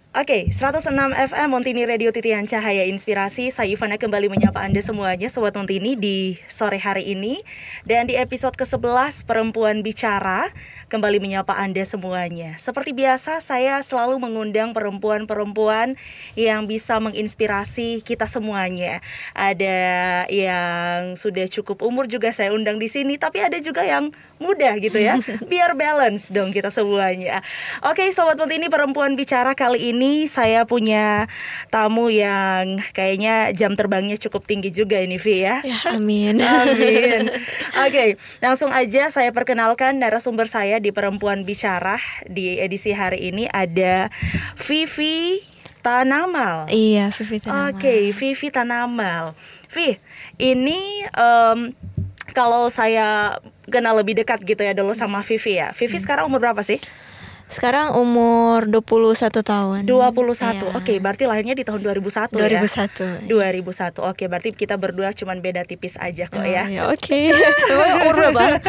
Oke, 106 FM Montini Radio Titian Cahaya Inspirasi. Saya Ivana kembali menyapa Anda semuanya, Sobat Montini, di sore hari ini. Dan di episode ke-11 Perempuan Bicara, kembali menyapa Anda semuanya. Seperti biasa, saya selalu mengundang perempuan-perempuan yang bisa menginspirasi kita semuanya. Ada yang sudah cukup umur juga saya undang di sini, tapi ada juga yang muda gitu ya. Biar balance dong kita semuanya. Oke, Sobat Montini, Perempuan Bicara kali ini saya punya tamu yang kayaknya jam terbangnya cukup tinggi juga ini, Vi ya. Amin. Amin. Oke, langsung aja saya perkenalkan narasumber saya di Perempuan Bicara di edisi hari ini. Ada Vivi Tanamal. Iya, Vivi Tanamal. Oke, Vivi Tanamal. Vi, ini kalau saya kenal lebih dekat gitu ya dulu sama Vivi ya. Vivi sekarang umur berapa sih? Sekarang umur 21 tahun. 21. Iya. Oke, berarti lahirnya di tahun 2001 ya. 2001. 2001. Oke, berarti kita berdua cuman beda tipis aja kok ya. Oke. Umur berapa?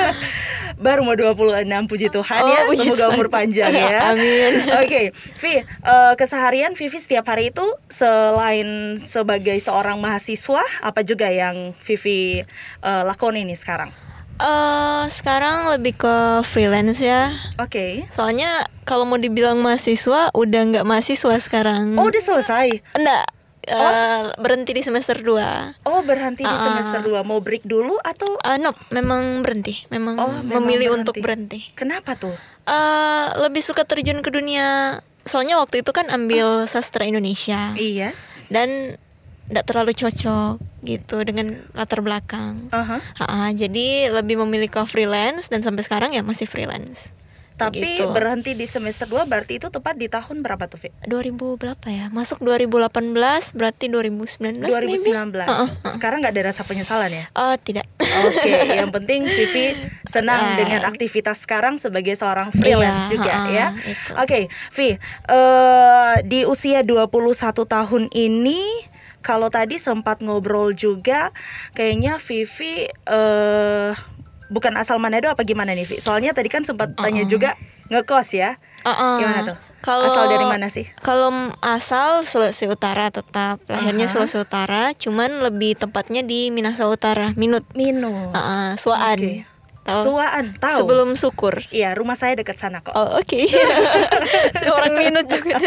Baru mau 26, puji Tuhan ya. Puji Semoga Tuhan. umur panjang ya. Amin. Oke, Vi, keseharian Vivi setiap hari itu selain sebagai seorang mahasiswa, apa juga yang Vivi lakoni nih sekarang? Sekarang lebih ke freelance ya. Oke. Soalnya kalau mau dibilang mahasiswa, udah nggak mahasiswa sekarang. Oh, udah selesai? Enggak. Berhenti di semester 2. Oh, berhenti di semester 2. Mau break dulu atau? Nope, memang berhenti. Memang berhenti. memilih untuk berhenti. Kenapa tuh? Lebih suka terjun ke dunia. Soalnya waktu itu kan ambil sastra Indonesia. Yes. Dan tidak terlalu cocok gitu dengan latar belakang. Jadi lebih memilih ke freelance dan sampai sekarang ya masih freelance. Tapi gitu. Berhenti di semester 2 berarti itu tepat di tahun berapa tuh, Vi? 2000 berapa ya? Masuk 2018 berarti 2019 2019. Sekarang nggak ada rasa penyesalan ya? Tidak. Oke, yang penting Vivi senang dengan aktivitas sekarang sebagai seorang freelance juga ya. Oke, Vi, di usia 21 tahun ini, kalau tadi sempat ngobrol juga, kayaknya Vivi bukan asal Manado apa gimana nih, Vi? Soalnya tadi kan sempat tanya juga ngekos ya. Gimana tuh? Asal dari mana sih? Kalau asal Sulawesi Utara tetap, lahirnya Sulawesi Utara, cuman lebih tepatnya di Minahasa Utara, Minut. Suaan. Okay. Suaan, tahu. Sebelum Sukur. Iya, rumah saya dekat sana kok. Oh, oke. Orang Minut juga.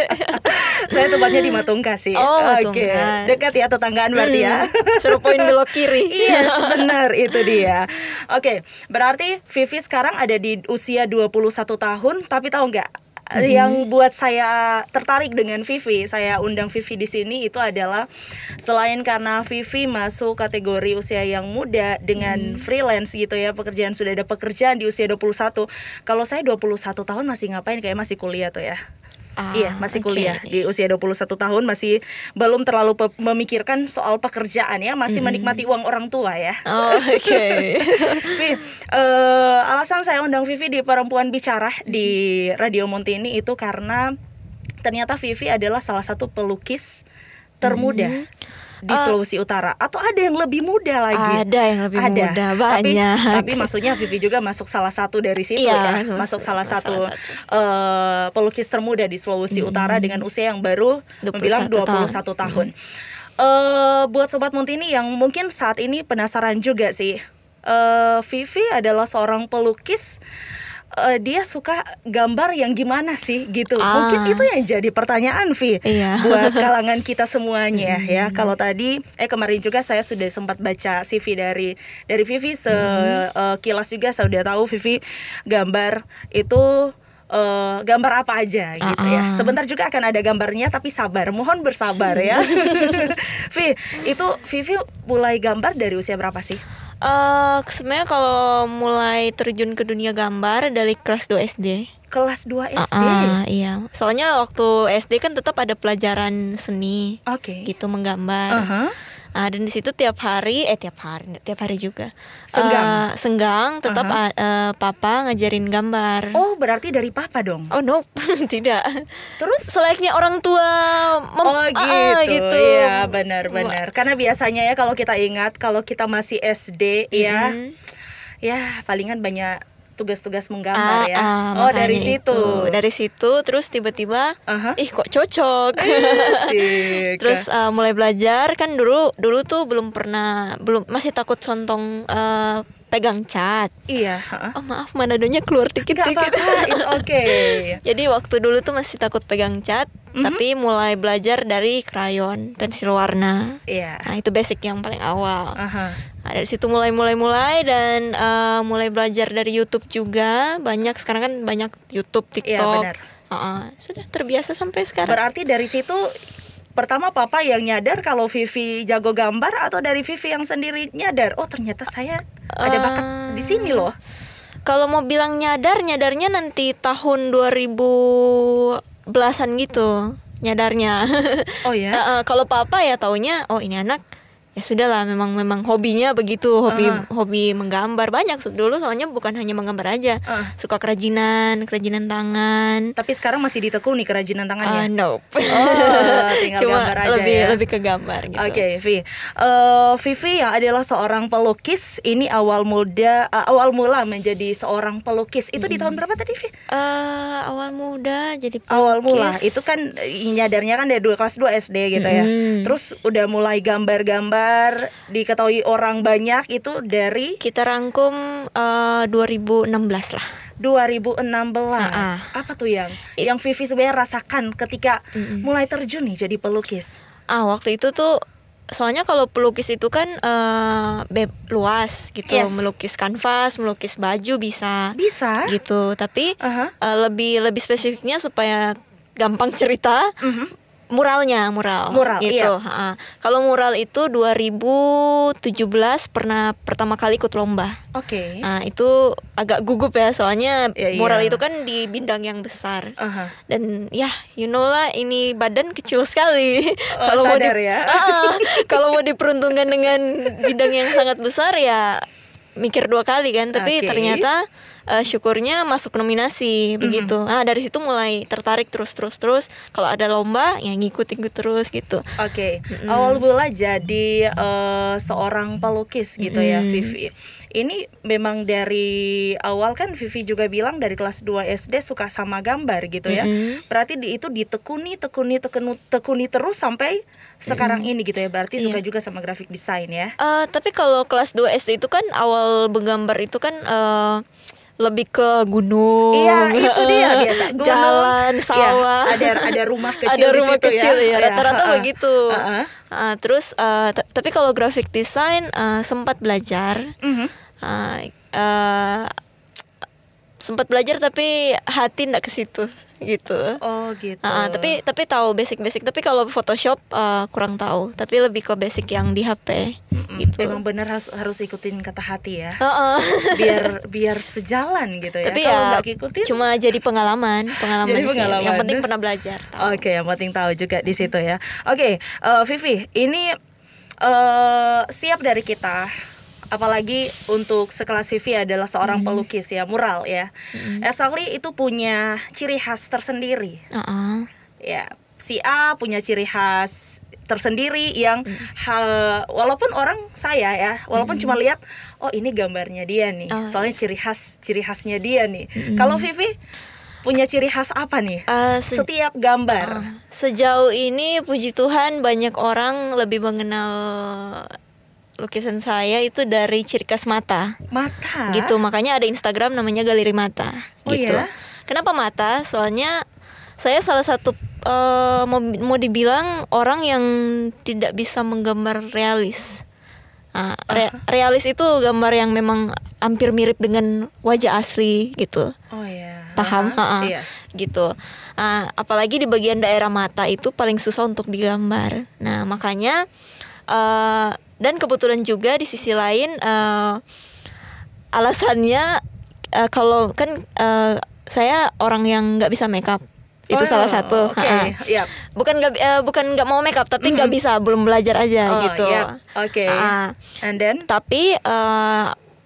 Saya tempatnya di Matungkas sih. Oke. Dekat ya, tetanggaan berarti ya. Suruh poin belok kiri. Yes, benar itu dia. Oke, berarti Vivi sekarang ada di usia 21 tahun, tapi tahu nggak? Yang buat saya tertarik dengan Vivi, saya undang Vivi di sini itu adalah selain karena Vivi masuk kategori usia yang muda dengan freelance gitu ya, pekerjaan sudah ada pekerjaan di usia 21. Kalau saya 21 tahun masih ngapain, kayak masih kuliah tuh ya. Iya, masih kuliah di usia 21 tahun, masih belum terlalu memikirkan soal pekerjaan ya, masih menikmati uang orang tua ya. Oke. Alasan saya undang Vivi di Perempuan Bicara di Radio Montini itu karena ternyata Vivi adalah salah satu pelukis termuda di Sulawesi Utara. Atau ada yang lebih muda lagi? Ada yang lebih muda, banyak. Tapi maksudnya Vivi juga masuk salah satu dari situ ya. Masuk salah satu pelukis termuda di Sulawesi Utara dengan usia yang baru membilang 21 tahun. Buat Sobat Montini yang mungkin saat ini penasaran juga sih, Vivi adalah seorang pelukis. Dia suka gambar yang gimana sih gitu. Mungkin itu yang jadi pertanyaan, Vi, buat kalangan kita semuanya ya. Kalau tadi kemarin juga saya sudah sempat baca CV dari Vivi sekilas juga, saya udah tahu Vivi gambar itu gambar apa aja gitu ya. Sebentar juga akan ada gambarnya, tapi sabar, mohon bersabar ya. Vi, itu Vivi mulai gambar dari usia berapa sih? Sebenarnya kalau mulai terjun ke dunia gambar dari kelas 2 SD. Kelas 2 SD? Iya. Soalnya waktu SD kan tetap ada pelajaran seni. Gitu, menggambar. Dan di situ tiap hari juga senggang tetap papa ngajarin gambar. Oh, berarti dari papa dong? Oh no, tidak. Terus selayaknya orang tua gitu. Iya, benar. Karena biasanya ya kalau kita ingat, kalau kita masih SD ya palingan banyak tugas-tugas menggambar ya. Oh, dari situ. Dari situ terus tiba-tiba kok cocok. Terus mulai belajar kan dulu tuh belum masih takut sontong pegang cat. Iya. Oh maaf, Manadonya keluar dikit-dikit. Gak apa-apa, it's okay. Jadi waktu dulu tuh masih takut pegang cat, tapi mulai belajar dari krayon, pensil warna. Iya. Nah itu basic yang paling awal. Nah, dari situ mulai dan mulai belajar dari YouTube juga. Banyak sekarang kan banyak YouTube, TikTok. Iya, benar. Sudah terbiasa sampai sekarang. Berarti dari situ pertama papa yang nyadar kalau Vivi jago gambar, atau dari Vivi yang sendiri nyadar, oh ternyata saya ada bakat di sini loh. Kalau mau bilang nyadarnya nanti tahun 2010-an gitu nyadarnya. Oh ya. Kalau papa ya taunya oh ini anak ya sudahlah, memang hobinya begitu, hobi menggambar. Banyak dulu soalnya bukan hanya menggambar aja, suka kerajinan tangan. Tapi sekarang masih ditekuni kerajinan tangannya? Nope. Tinggal cuma gambar aja lebih ke gambar gitu. Oke, Vivi yang adalah seorang pelukis, ini awal mula menjadi seorang pelukis itu di tahun berapa tadi, Vi? Awal muda jadi pelukis. Awal mula itu kan nyadarnya kan dari kelas 2 SD gitu ya. Terus udah mulai gambar-gambar, diketahui orang banyak itu dari kita rangkum 2016 lah. 2016. Apa tuh yang Vivi sebenarnya rasakan ketika mulai terjun nih jadi pelukis? Waktu itu tuh soalnya kalau pelukis itu kan luas gitu. Yes. Melukis kanvas, melukis baju bisa gitu. Tapi lebih spesifiknya supaya gampang cerita, mural gitu. Iya. Kalau mural itu 2017 pernah pertama kali ikut lomba. Oke. Nah itu agak gugup ya, soalnya mural itu kan di bidang yang besar. Dan ya you know lah, ini badan kecil sekali. Kalau mau kalau mau diperuntukkan dengan bidang yang sangat besar ya mikir 2 kali kan. Tapi ternyata syukurnya masuk nominasi begitu. Dari situ mulai tertarik terus kalau ada lomba ya ngikut terus gitu. Awal mula jadi seorang pelukis gitu ya, Vivi. Ini memang dari awal kan Vivi juga bilang dari kelas 2 SD suka sama gambar gitu ya. Berarti itu ditekuni terus sampai sekarang ini gitu ya. Berarti suka juga sama graphic design ya. Tapi kalau kelas 2 SD itu kan awal menggambar itu kan lebih ke gunung. Iya, itu dia biasa. Gunung, jalan, sawah. Ya, ada rumah kecil ada rumah di situ kecil ya. ya. Rata-rata begitu. Terus tapi kalau graphic design sempat belajar. Sempat belajar tapi hati nggak ke situ gitu. Oh gitu. Tapi tahu basic. Tapi kalau Photoshop kurang tahu. Tapi lebih ke basic yang di HP. Gitu. Emang bener harus ikutin kata hati ya. biar sejalan gitu ya. Tapi kalau ya nggak ikutin cuma jadi pengalaman jadi sih. Yang penting pernah belajar. Yang penting tahu juga di situ ya. Vivi, ini setiap dari kita, apalagi untuk sekelas Vivi adalah seorang pelukis ya, mural ya. Exactly itu punya ciri khas tersendiri. Ya, si A punya ciri khas tersendiri yang walaupun walaupun cuma lihat oh ini gambarnya dia nih. Soalnya ciri khasnya dia nih. Kalau Vivi punya ciri khas apa nih? Setiap gambar. Sejauh ini puji Tuhan banyak orang lebih mengenal lukisan saya itu dari ciri khas mata gitu. Makanya ada Instagram namanya Galeri Mata gitu. Iya? Kenapa mata? Soalnya saya salah satu mau dibilang orang yang tidak bisa menggambar realis. Realis itu gambar yang memang hampir mirip dengan wajah asli gitu. Paham? Yes. Gitu. Apalagi di bagian daerah mata itu paling susah untuk digambar. Nah makanya dan kebetulan juga di sisi lain alasannya kalau kan saya orang yang nggak bisa makeup. Itu salah satu. Bukan nggak mau makeup, tapi nggak bisa, belum belajar aja gitu. And then? Tapi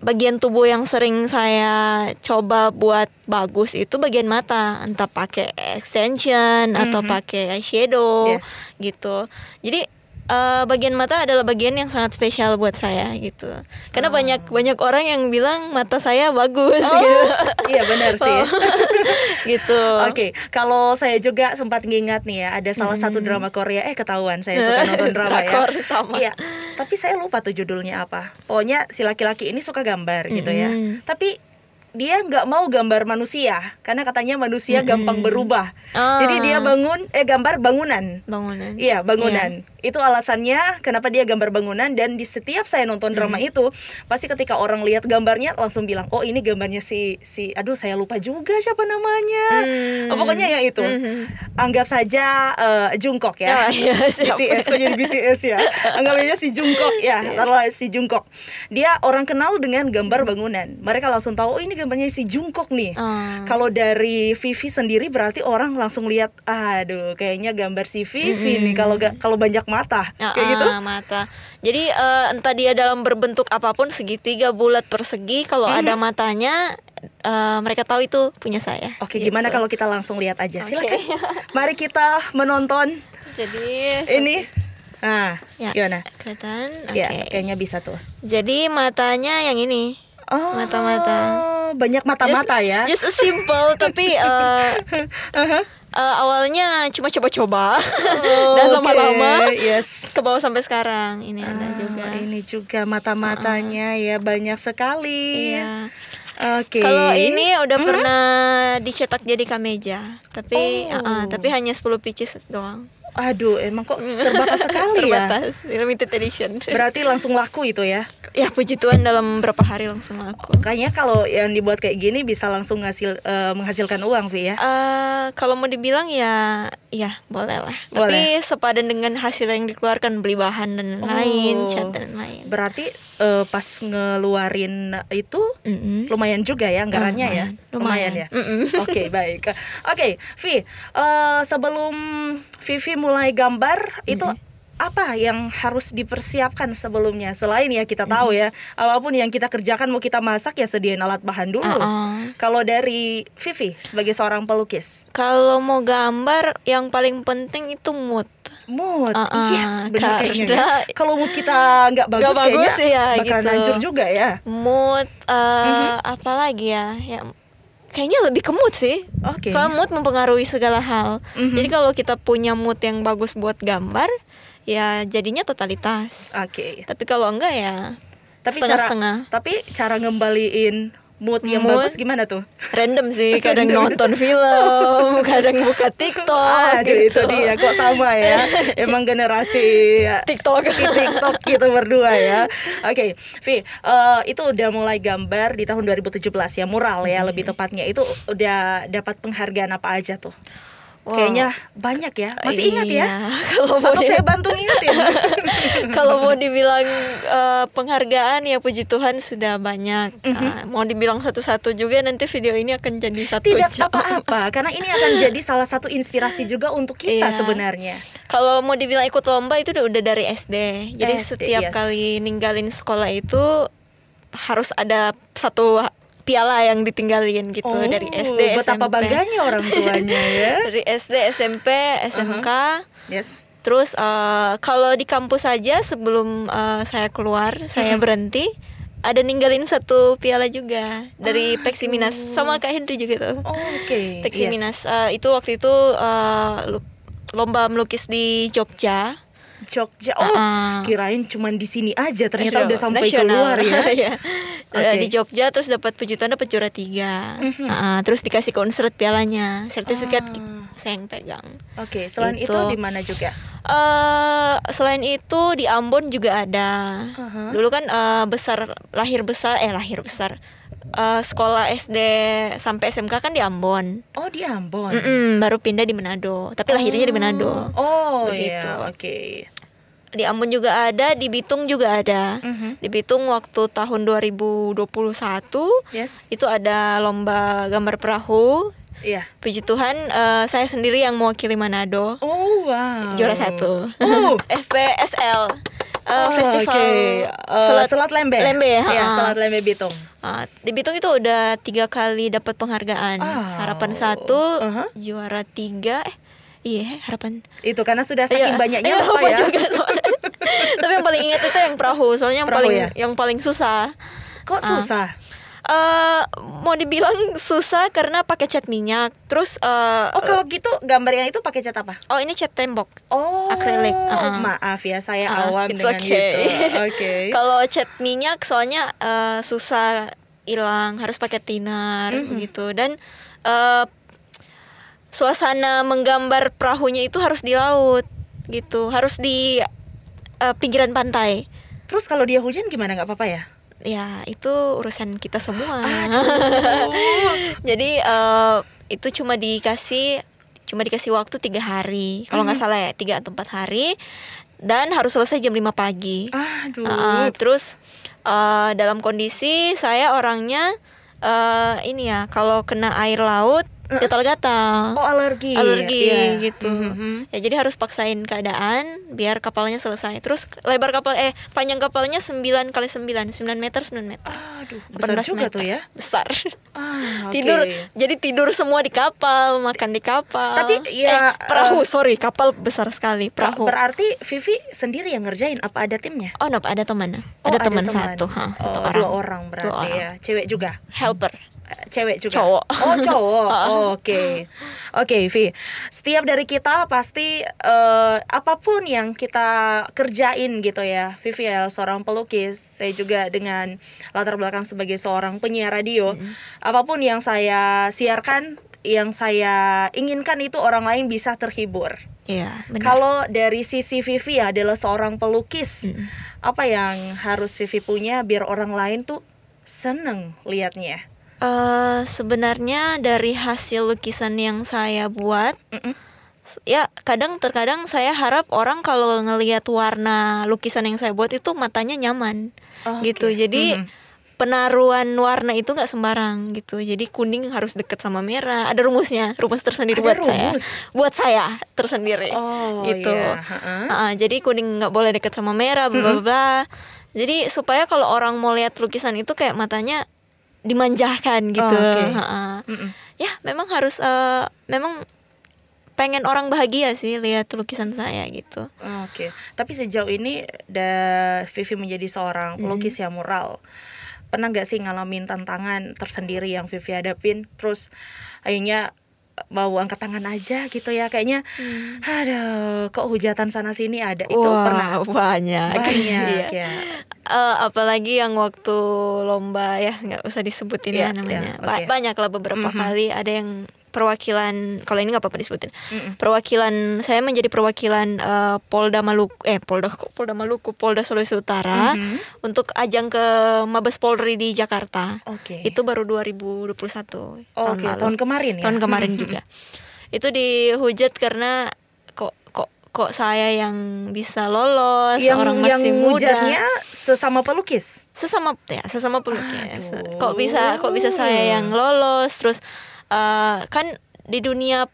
bagian tubuh yang sering saya coba buat bagus itu bagian mata, entah pakai extension atau pakai eyeshadow gitu. Jadi bagian mata adalah bagian yang sangat spesial buat saya gitu. Karena banyak orang yang bilang mata saya bagus gitu. Iya benar sih. Gitu. Oke, kalau saya juga sempat ngingat nih ya, ada salah satu drama Korea, ketahuan saya suka nonton drama ya. Sama. Iya, tapi saya lupa tuh judulnya apa. Pokoknya si laki-laki ini suka gambar gitu ya. Tapi dia nggak mau gambar manusia karena katanya manusia gampang berubah. Jadi dia gambar bangunan. Iya, bangunan. Itu alasannya kenapa dia gambar bangunan. Dan di setiap saya nonton drama itu, pasti ketika orang lihat gambarnya langsung bilang, oh ini gambarnya si aduh saya lupa juga siapa namanya. Pokoknya ya itu. Anggap saja Jungkook ya. BTS, kok jadi BTS ya. Anggap aja si Jungkook ya. Taruhlah si Jungkook. Dia orang kenal dengan gambar bangunan. Mereka langsung tahu, oh ini gambarnya si Jungkook nih. Kalau dari Vivi sendiri berarti orang langsung lihat, aduh kayaknya gambar si Vivi nih kalau banyak mata kayak gitu. Mata. Jadi entah dia dalam berbentuk apapun, segitiga, bulat, persegi, kalau ada matanya mereka tahu itu punya saya. Oke, gitu. Gimana kalau kita langsung lihat aja? Silakan. Mari kita menonton. Jadi ini gimana? Kelihatan? Ya, kayaknya bisa tuh. Jadi matanya yang ini. Mata-mata. Banyak mata-mata ya. Just a simple tapi awalnya cuma coba-coba dan lama-lama ke bawah sampai sekarang. Ini ada juga. Ini juga mata-matanya ya banyak sekali. Iya. Kalau ini udah pernah dicetak jadi kameja, tapi hanya 10 pieces doang. Aduh, emang kok terbatas sekali ya. Terbatas, limited edition. Berarti langsung laku itu ya? Ya puji Tuhan dalam berapa hari langsung laku. Kayaknya kalau yang dibuat kayak gini bisa langsung menghasilkan uang, Vi ya? Kalau mau dibilang ya boleh lah. Tapi sepadan dengan hasil yang dikeluarkan, beli bahan dan lain, cat dan lain. Berarti pas ngeluarin itu lumayan juga ya anggarannya ya? Lumayan ya? Oke, baik. Oke, Vi, sebelum Vivi mulai gambar itu apa yang harus dipersiapkan sebelumnya? Selain ya kita tahu ya, apapun yang kita kerjakan, mau kita masak ya sediain alat bahan dulu. Kalau dari Vivi sebagai seorang pelukis, kalau mau gambar yang paling penting itu mood. Yes, benar kayaknya. Kalau mood kita nggak bagus kayaknya ya, bakalan gitu. hancur juga ya. Mood, apa lagi ya? Kayaknya lebih ke mood sih. Kalau mood mempengaruhi segala hal. Jadi kalau kita punya mood yang bagus buat gambar, ya jadinya totalitas. Tapi kalau enggak ya setengah-setengah. Tapi cara ngembaliin mood yang bagus gimana tuh? Random sih, kadang nonton film, kadang buka TikTok. Itu dia, kok sama ya. Emang generasi TikTok gitu berdua ya. Oke, Vi, itu udah mulai gambar di tahun 2017 ya, mural ya lebih tepatnya. Itu udah dapat penghargaan apa aja tuh? Kayaknya banyak ya. Masih ingat ya? Kalau mau saya bantu ingetin. Kalau mau dibilang penghargaan ya puji Tuhan sudah banyak. Mau dibilang satu-satu juga nanti video ini akan jadi satu jam. Tidak apa-apa, karena ini akan jadi salah satu inspirasi juga untuk kita sebenarnya. Kalau mau dibilang ikut lomba itu udah dari SD. Jadi setiap kali ninggalin sekolah itu harus ada satu piala yang ditinggalin gitu dari SD, betapa SMP. Bangganya orang tuanya ya. Dari SD, SMP, SMK. Terus kalau di kampus saja sebelum saya keluar, saya berhenti, ada ninggalin satu piala juga dari Peksi Minas sama Kak Henry juga tuh. Peksi Minas itu waktu itu lomba melukis di Jogja. Kirain cuman di sini aja, ternyata udah sampai keluar ya. Di Jogja terus dapat puji Tuhan, dapat juara 3. Terus dikasih ke Unsred pialanya, sertifikat saya yang pegang. Selain itu di mana juga? Selain itu di Ambon juga ada. Dulu kan lahir besar. Sekolah SD sampai SMK kan di Ambon. Di Ambon. Baru pindah di Manado, tapi lahirnya di Manado. Begitu. Di Ambon juga ada, di Bitung juga ada. Di Bitung waktu tahun 2021 itu ada lomba gambar perahu. Puji Tuhan, saya sendiri yang mewakili Manado. Juara 1. FPSL. Festival Selat Lembe. Selat Lembe Bitung. Di Bitung itu udah 3 kali dapat penghargaan. Harapan 1, juara 3. Harapan. Itu karena sudah saking banyaknya apa ya? Juga, ingat itu yang perahu, soalnya yang paling susah. Kok susah? Mau dibilang susah karena pakai cat minyak. Terus kalau gitu gambar yang itu pakai cat apa? Oh, ini cat tembok. Akrilik. Maaf ya, saya awam dengan gitu. Oke. Kalau cat minyak soalnya susah hilang, harus pakai thinner gitu. Dan suasana menggambar perahunya itu harus di laut gitu, harus di pinggiran pantai. Terus kalau dia hujan gimana, nggak apa-apa ya? Ya itu urusan kita semua. Jadi itu cuma dikasih waktu 3 hari kalau nggak salah ya, 3 atau 4 hari, dan harus selesai jam 5 pagi. Terus dalam kondisi saya orangnya ini ya, kalau kena air laut gatal-gatal. Alergi gitu. Ya jadi harus paksain keadaan biar kapalnya selesai. Terus lebar panjang kapalnya 9 kali 9 meter. Besar juga meter. Tuh ya. Besar. Tidur semua di kapal, makan di kapal. Tapi ya kapal besar sekali, perahu. Berarti Vivi sendiri yang ngerjain apa ada timnya? Ada teman. Ada teman satu, 2 orang berarti ya. Cewek juga. Helper. Cewek juga. Cowok. Cowok. Oke, Vi. Setiap dari kita pasti apapun yang kita kerjain gitu ya. Vivi seorang pelukis, saya juga dengan latar belakang sebagai seorang penyiar radio. Apapun yang saya siarkan, yang saya inginkan itu orang lain bisa terhibur. Iya, benar. Kalau dari sisi Vivi adalah seorang pelukis, apa yang harus Vivi punya biar orang lain tuh seneng liatnya? Sebenarnya dari hasil lukisan yang saya buat, ya terkadang saya harap orang kalau ngelihat warna lukisan yang saya buat itu matanya nyaman, gitu. Jadi penaruhan warna itu nggak sembarang gitu. Jadi kuning harus deket sama merah. Ada rumus tersendiri buat saya tersendiri, gitu. Jadi kuning nggak boleh deket sama merah, bla bla bla. Jadi supaya kalau orang mau lihat lukisan itu kayak matanya dimanjakan gitu. Ya memang harus memang pengen orang bahagia sih lihat lukisan saya gitu. Tapi sejauh ini Vivi menjadi seorang pelukis yang mural, pernah nggak sih ngalamin tantangan tersendiri yang Vivi hadapin, terus akhirnya mau angkat tangan aja gitu ya, kayaknya aduh kok hujatan sana sini ada, itu pernah? Banyak ya. Apalagi yang waktu lomba ya, nggak usah disebutin ya namanya. Banyak lah, beberapa kali ada yang perwakilan, kalau ini nggak apa-apa disebutin. Perwakilan, saya menjadi perwakilan Polda Sulawesi Utara untuk ajang ke Mabes Polri di Jakarta. Itu baru 2021 tahun kemarin ya. Tahun kemarin juga. Itu dihujat karena kok saya yang bisa lolos, orang masih muda. Hujatnya sesama pelukis. Sesama pelukis. Kok bisa saya yang lolos, terus kan di dunia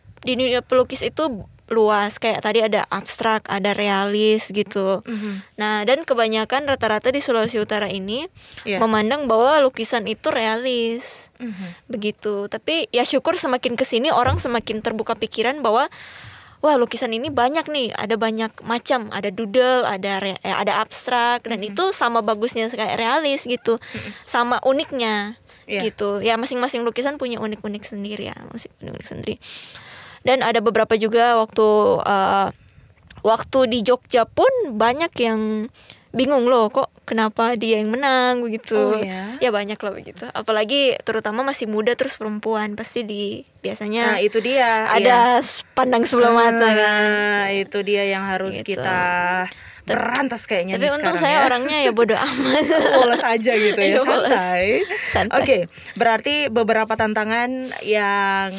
pelukis itu luas, kayak tadi ada abstrak, ada realis gitu. Nah, dan kebanyakan rata-rata di Sulawesi Utara ini memandang bahwa lukisan itu realis. Begitu. Tapi ya syukur semakin kesini orang semakin terbuka pikiran bahwa wah, lukisan ini banyak nih, ada banyak macam, ada doodle, ada abstrak, dan itu sama bagusnya kayak realis gitu. Sama uniknya. Gitu. Ya masing-masing lukisan punya unik-unik sendiri ya, unik-unik sendiri. Dan ada beberapa juga waktu di Jogja pun banyak yang bingung loh, kok kenapa dia yang menang begitu. Ya banyak lah begitu. Apalagi terutama masih muda terus perempuan, pasti biasanya itu dia ada pandang sebelah mata kan. Itu dia yang harus gitu. Kita berantas kayaknya. Tapi untung saya orangnya ya bodo amat. Polos aja gitu ya, santai. Oke, berarti beberapa tantangan yang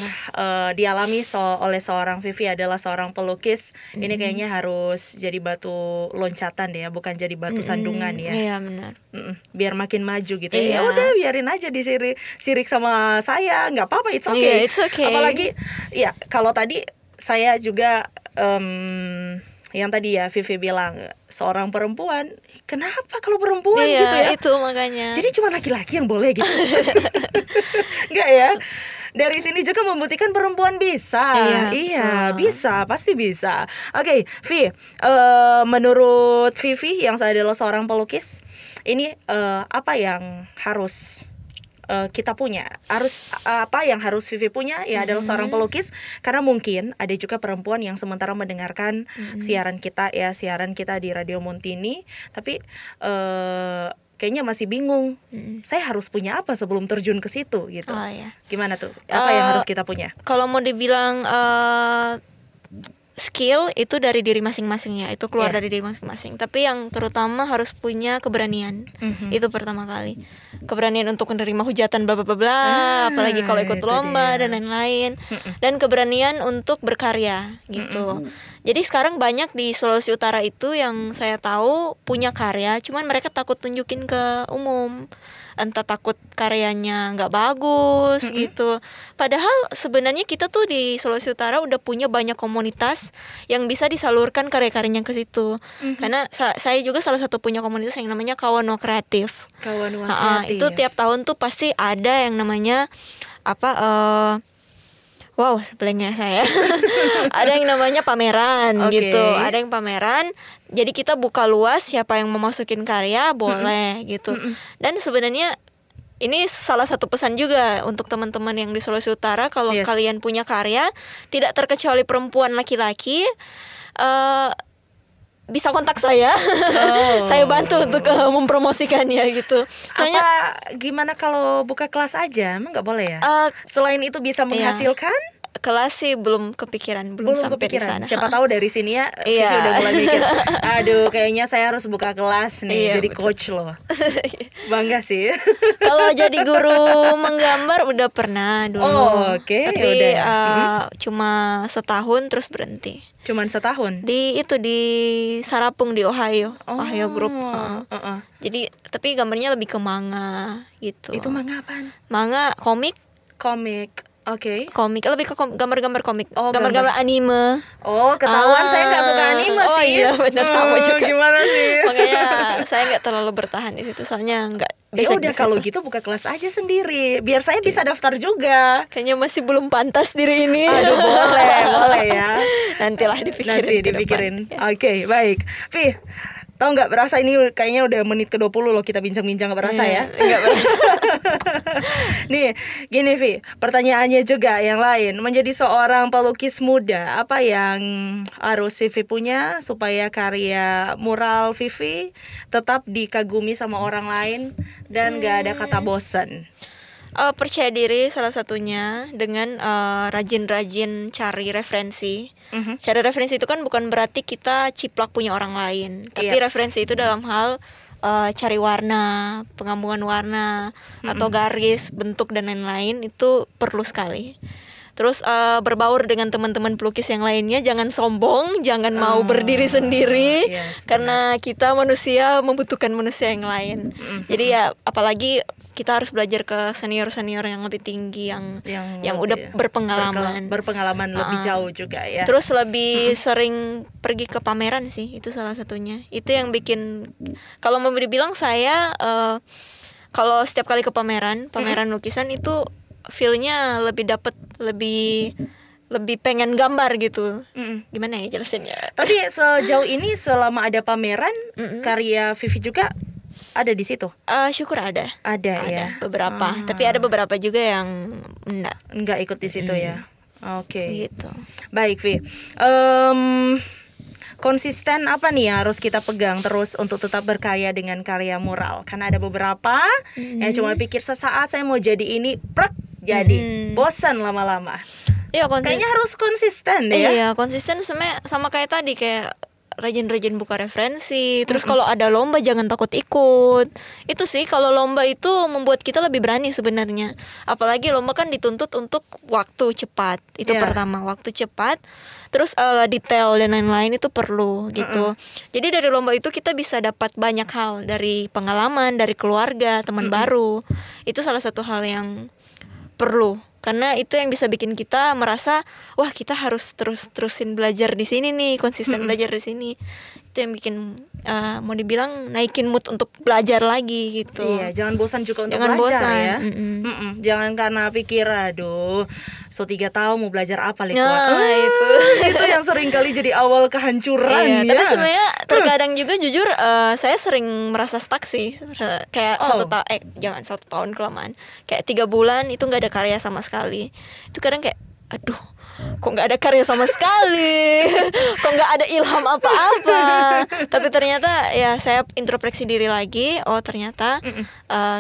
dialami oleh seorang Vivi adalah seorang pelukis. Ini kayaknya harus jadi batu loncatan ya, bukan jadi batu sandungan ya. Iya benar. Biar makin maju gitu ya. Ya udah biarin aja sirik sama saya, nggak apa-apa, it's okay. It's okay. Apalagi ya kalau tadi saya juga yang tadi ya Vivi bilang seorang perempuan, kenapa kalau perempuan gitu ya? Itu makanya. Jadi cuma laki-laki yang boleh gitu. Enggak ya? dari sini juga membuktikan perempuan bisa. Iya, bisa, pasti bisa. Oke, Vi, menurut Vivi yang saya adalah seorang pelukis, ini apa yang harus kita punya, apa yang harus Vivi punya ya adalah seorang pelukis, karena mungkin ada juga perempuan yang sementara mendengarkan siaran kita di Radio Montini, tapi kayaknya masih bingung, saya harus punya apa sebelum terjun ke situ gitu. Gimana tuh? Apa yang harus kita punya? Kalau mau dibilang skill itu dari diri masing-masingnya, itu keluar dari diri masing-masing. Tapi yang terutama harus punya keberanian. Itu pertama kali. Keberanian untuk menerima hujatan bla bla bla, apalagi kalau ikut lomba dan lain-lain. Dan keberanian untuk berkarya gitu. Jadi sekarang banyak di Sulawesi Utara itu yang saya tahu punya karya, cuman mereka takut tunjukin ke umum. Entah takut karyanya nggak bagus gitu. Padahal sebenarnya kita tuh di Sulawesi Utara udah punya banyak komunitas yang bisa disalurkan karya-karyanya ke situ. Karena saya juga salah satu punya komunitas yang namanya Kawano Kreatif. Itu tiap tahun tuh pasti ada yang namanya wow, sebenarnya saya ada yang namanya pameran gitu. Ada yang pameran. Jadi kita buka luas, siapa yang mau masukin karya boleh gitu. Dan sebenarnya ini salah satu pesan juga untuk teman-teman yang di Sulawesi Utara, kalau kalian punya karya, tidak terkecuali perempuan laki-laki, bisa kontak saya. Saya bantu untuk mempromosikannya gitu. Gimana kalau buka kelas aja? Emang nggak boleh ya? Selain itu bisa menghasilkan? Kelas sih belum kepikiran, belum sampai di sana. Siapa tahu dari sini ya Vivi udah mulai mikir, aduh kayaknya saya harus buka kelas nih, jadi coach loh. Bangga sih. Kalau jadi guru menggambar udah pernah dulu. Tapi cuma setahun terus berhenti. Cuman setahun? Di Sarapung di Ohio Group. Jadi tapi gambarnya lebih ke manga gitu. Itu manga apaan? Manga komik. Komik, lebih ke gambar-gambar komik, gambar-gambar anime. Ketahuan saya nggak suka anime sih. Iya benar, sama juga. Gimana sih? Makanya saya nggak terlalu bertahan di situ, soalnya nggak. Udah kalau gitu buka kelas aja sendiri, biar saya bisa daftar juga. Kayaknya masih belum pantas diri ini. Aduh, boleh ya. Nanti dipikirin. Oke, baik. Vi, tahu nggak, berasa ini kayaknya udah menit ke-20 loh kita bincang-bincang, nggak berasa ya? Nggak berasa. Nih, gini Vi, pertanyaannya juga yang lain. Menjadi seorang pelukis muda, apa yang harus Vivi punya supaya karya mural Vivi tetap dikagumi sama orang lain dan nggak ada kata bosan? Percaya diri salah satunya, dengan rajin-rajin cari referensi. Cari referensi itu kan bukan berarti kita ciplak punya orang lain, tapi referensi itu dalam hal cari warna, penggabungan warna atau garis, bentuk dan lain-lain, itu perlu sekali. Terus berbaur dengan teman-teman pelukis yang lainnya, jangan sombong, jangan mau berdiri sendiri, karena kita manusia membutuhkan manusia yang lain. Jadi ya apalagi kita harus belajar ke senior-senior yang lebih tinggi, yang udah berpengalaman lebih jauh juga ya. Terus lebih sering pergi ke pameran sih, itu salah satunya. Itu yang bikin, kalau mau dibilang saya kalau setiap kali ke pameran lukisan itu feel-nya lebih dapet, lebih pengen gambar gitu. Gimana ya jelasinnya? Tapi sejauh ini selama ada pameran, karya Vivi juga ada di situ? Syukur ada ya. Beberapa. Tapi ada beberapa juga yang enggak ikut di situ ya. Oke. Gitu. Baik Vi. Konsisten apa nih harus kita pegang terus untuk tetap berkarya dengan karya mural? Karena ada beberapa yang cuma pikir sesaat saya mau jadi ini, jadi bosan lama-lama. Iya, kayaknya harus konsisten deh ya. Iya, konsisten sama kayak tadi, kayak rajin-rajin buka referensi. Terus kalau ada lomba jangan takut ikut. Itu sih, kalau lomba itu membuat kita lebih berani sebenarnya. Apalagi lomba kan dituntut untuk waktu cepat. Itu pertama, waktu cepat. Terus detail dan lain-lain itu perlu gitu. Jadi dari lomba itu kita bisa dapat banyak hal, dari pengalaman, dari keluarga, teman baru. Itu salah satu hal yang perlu. Karena itu yang bisa bikin kita merasa, wah kita harus terusin belajar di sini nih, konsisten belajar di sini. itu yang bikin mau dibilang naikin mood untuk belajar lagi gitu. Iya, jangan bosan juga untuk belajar ya. Jangan karena pikir aduh, 3 tahun mau belajar apa itu. Itu yang sering kali jadi awal kehancuran. Tapi sebenarnya terkadang juga jujur saya sering merasa stuck sih. Kayak 1 tahun kelamaan. Kayak 3 bulan itu nggak ada karya sama sekali. Itu kadang kayak aduh, kok nggak ada karya sama sekali, kok nggak ada ilham apa-apa. Tapi ternyata ya saya introspeksi diri lagi, oh ternyata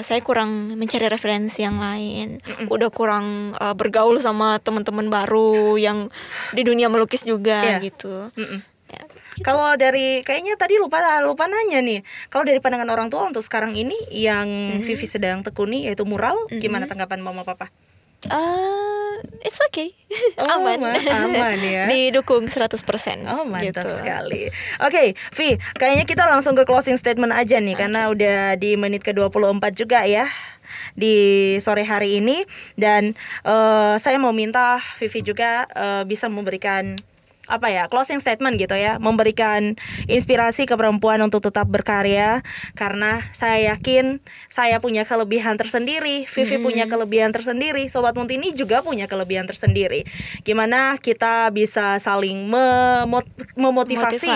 saya kurang mencari referensi yang lain, udah kurang bergaul sama teman-teman baru yang di dunia melukis juga gitu. Ya, gitu. Kalau dari kayaknya tadi lupa nanya nih, kalau dari pandangan orang tua untuk sekarang ini yang Vivi sedang tekuni yaitu mural, gimana tanggapan mama papa? It's okay. Aman ya. Didukung 100%. Oh, mantap sekali. Oke, Vi, kayaknya kita langsung ke closing statement aja nih, karena udah di menit ke-24 juga ya di sore hari ini. Dan saya mau minta Vivi juga bisa memberikan closing statement gitu ya, memberikan inspirasi ke perempuan untuk tetap berkarya, karena saya yakin saya punya kelebihan tersendiri, Vivi punya kelebihan tersendiri, Sobat Muntini juga punya kelebihan tersendiri. Gimana kita bisa saling memotivasi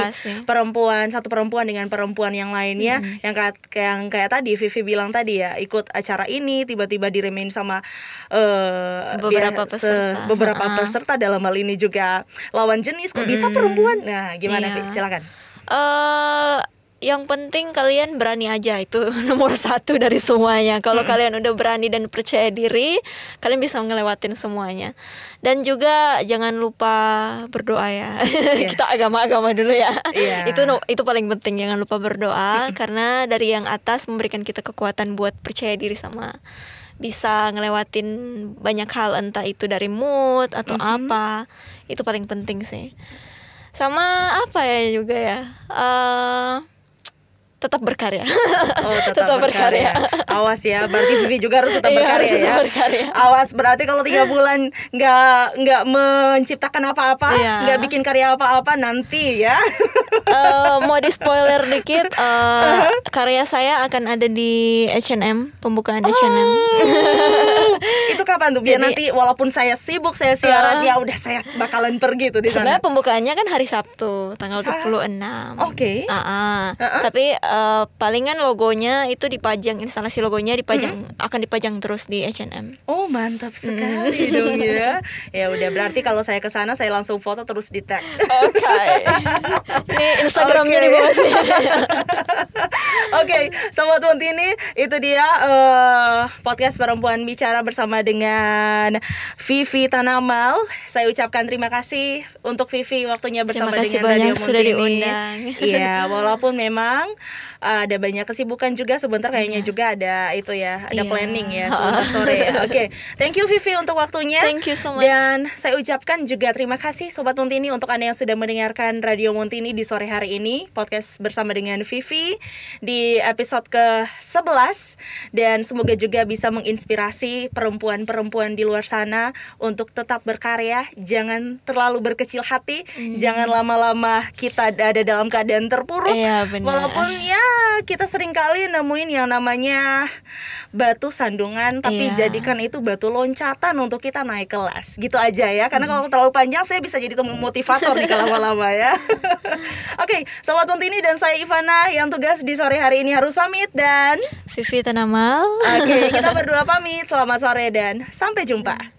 satu perempuan dengan perempuan yang lainnya, yang kayak tadi Vivi bilang tadi ya, ikut acara ini tiba-tiba diremehin sama beberapa peserta dalam hal ini juga lawan jenis. Kok bisa perempuan? Nah, gimana Vi? Silakan. Yang penting kalian berani aja, itu nomor 1 dari semuanya. Kalau kalian udah berani dan percaya diri, kalian bisa ngelewatin semuanya. Dan juga jangan lupa berdoa ya. Kita agama-agama dulu ya. Itu paling penting, jangan lupa berdoa karena dari yang atas memberikan kita kekuatan buat percaya diri sama bisa ngelewatin banyak hal, entah itu dari mood atau apa. Itu paling penting sih. Sama apa ya juga ya, tetap berkarya. Tetap berkarya. Awas ya, berarti Vivi juga harus tetap berkarya ya. Awas, berarti kalau 3 bulan nggak menciptakan apa-apa, nggak bikin karya apa-apa nanti ya. Mau di spoiler dikit, karya saya akan ada di H&M, pembukaan H&M. Itu kapan tuh? Biar nanti walaupun saya sibuk, saya siaran, ya udah saya bakalan pergi tuh di sana. Sebenarnya pembukaannya kan hari Sabtu, tanggal 26. Oke. Tapi palingan logonya itu dipajang, instalasi logonya dipajang, akan dipajang terus di H&M. Oh, mantap sekali dong ya. Ya udah, berarti kalau saya ke sana saya langsung foto terus di tag. Oke. Ini Instagramnya di bawah sini. Oke, Sobat Muntini, itu dia podcast Perempuan Bicara bersama dengan Vivi Tanamal. Saya ucapkan terima kasih untuk Vivi waktunya bersama dengan Radio Muntini. Sudah diundang. Iya, walaupun memang ada banyak kesibukan juga sebentar, kayaknya juga ada itu ya, ada planning ya sebentar sore ya. Oke, thank you Vivi untuk waktunya. Thank you so much. Dan saya ucapkan juga terima kasih Sobat Muntini untuk Anda yang sudah mendengarkan Radio Muntini di sore hari ini, podcast bersama dengan Vivi di episode ke-11, dan semoga juga bisa menginspirasi perempuan-perempuan di luar sana untuk tetap berkarya, jangan terlalu berkecil hati, jangan lama-lama kita ada dalam keadaan terpuruk. Walaupun ya kita sering kali nemuin yang namanya batu sandungan, tapi jadikan itu batu loncatan untuk kita naik kelas. Gitu aja ya, karena kalau terlalu panjang saya bisa jadi motivator nih lama-lama ya. Oke, Sobat Muntini dan saya Ivana yang tugas di sore hari ini harus pamit, dan Vivi Tanamal. Oke, kita berdua pamit. Selamat sore dan sampai jumpa.